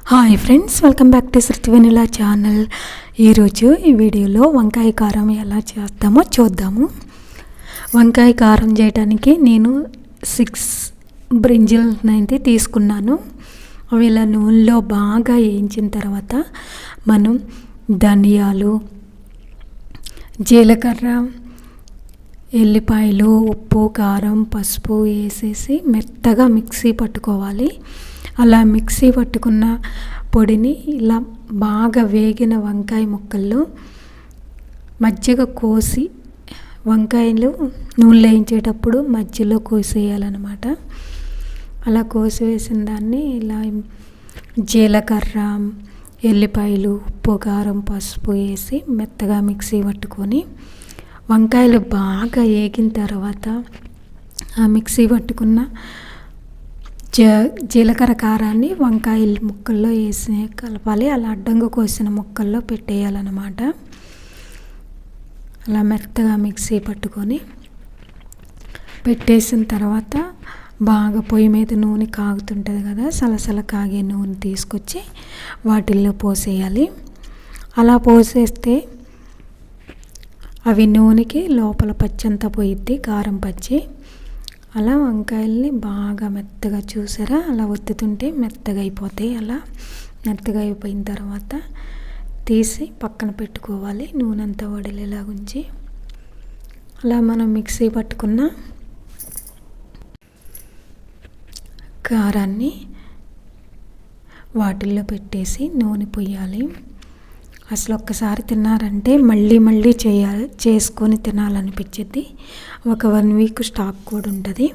Hi friends, welcome back to Shruti Vennela channel. ఈరోజు ఈ వీడియోలో వంకాయ కారం ఎలా చేస్తామో చూద్దాము. వంకాయ కారం చేయడానికి నేను 6 బ్రింజల్ని తీసుకున్నాను. అవి ఇలా నూనెలో బాగా వేయించిన తర్వాత మనం ధనియాలు, జీలకర్ర, ఎల్లిపాయలు, ఉప్పు, కారం, పసుపు వేసేసి మెత్తగా మిక్సీ పట్టుకోవాలి. అలా మిక్సీ పట్టుకున్న పొడిని ఇలా బాగా వేగిన వంకాయ ముక్కల్లో మజ్జిగ కోసి, వంకాయలు నూనెలో వేయించేటప్పుడు మధ్యలో కోసేయాలన్నమాట. అలా కోసి వేసిన దాన్ని ఇలా జీలకర్ర, ఎల్లిపాయలు, ఉప్పు, కారం, పసుపు వేసి మెత్తగా మిక్సీ పట్టుకొని వంకాయలు బాగా వేగిన తర్వాత ఆ మిక్సీ పట్టుకున్న జీలకర్ర కారాన్ని వంకాయ ముక్కల్లో వేసి కలపాలి. అలా అడ్డంగా కోసిన ముక్కల్లో పెట్టేయాలన్నమాట. అలా మెత్తగా మిక్సీ పట్టుకొని పెట్టేసిన తర్వాత బాగా పొయ్యి మీద నూనె కాగుతుంటుంది కదా, సలసల కాగే నూనె తీసుకొచ్చి వాటిల్లో పోసేయాలి. అలా పోసేస్తే అవి నూనెకి లోపల పచ్చంతా పోయిద్ది, కారం పచ్చి. అలా వంకాయల్ని బాగా మెత్తగా చూసారా, అలా ఒత్తుతుంటే మెత్తగా అయిపోతాయి. అలా మెత్తగా అయిపోయిన తర్వాత తీసి పక్కన పెట్టుకోవాలి, నూనె అంతా వడిలేలా ఉంచి. అలా మనం మిక్సీ పట్టుకున్న కారాన్ని వాటిల్లో పెట్టేసి నూనె పొయ్యాలి. అసలు ఒక్కసారి తిన్నారంటే మళ్ళీ చేసుకొని తినాలనిపించింది. ఒక 1 వీక్ స్టాక్ కూడా ఉంటుంది.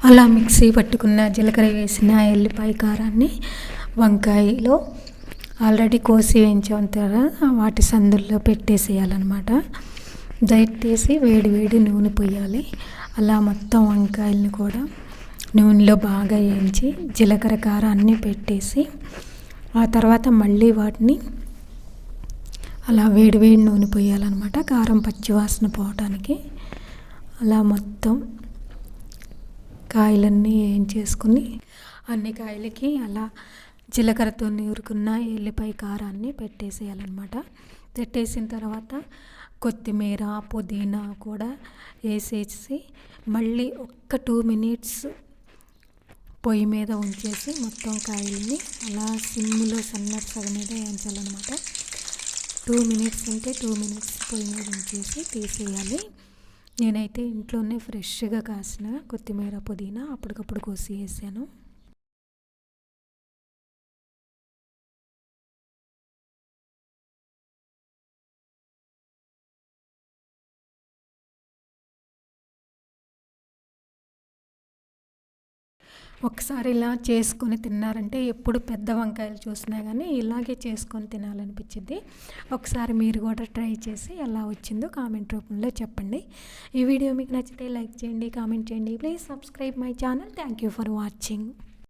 అలా మిక్సీ పట్టుకున్న జీలకర్ర వేసిన ఎల్లిపాయ కారాన్ని వంకాయలో ఆల్రెడీ కోసి వేయించాం కదా, వాటి సందుల్లో పెట్టేసేయాలన్నమాట. దయచేసి వేడి నూనె పొయ్యాలి. అలా మొత్తం వంకాయలని కూడా నూనెలో బాగా వేయించి జీలకర్ర కారాన్ని పెట్టేసి ఆ తర్వాత మళ్ళీ వాటిని అలా వేడి నూనె పోయాలన్నమాట, కారం పచ్చివాసన పోవటానికి. అలా మొత్తం కాయలన్నీ వేయించేసుకుని అన్ని కాయలకి అలా జీలకర్రతో నూరుకున్న ఎల్లిపాయ కారాన్ని పెట్టేసేయాలన్నమాట. పెట్టేసిన తర్వాత కొత్తిమీర, పుదీనా కూడా వేసేసి మళ్ళీ ఒక్క 2 మినిట్స్ పొయ్యి మీద ఉంచేసి మొత్తం కాయల్ని అలా సిమ్లో సన్నటి సగం మీద వేయించాలన్నమాట. 2 మినిట్స్ అంటే 2 మినిట్స్ పొయ్యి మీద ఉంచేసి తీసేయాలి. నేనైతే ఇంట్లోనే ఫ్రెష్గా కాసిన కొత్తిమీర, పుదీనా అప్పటికప్పుడు కోసి వేసాను. ఒకసారి ఇలా చేసుకొని తిన్నారంటే ఎప్పుడు పెద్ద వంకాయలు చూసినా కానీ ఇలాగే చేసుకొని తినాలనిపించింది. ఒకసారి మీరు కూడా ట్రై చేసి ఎలా వచ్చిందో కామెంట్ రూపంలో చెప్పండి. ఈ వీడియో మీకు నచ్చితే లైక్ చేయండి, కామెంట్ చేయండి. Please subscribe my channel. Thank you for watching.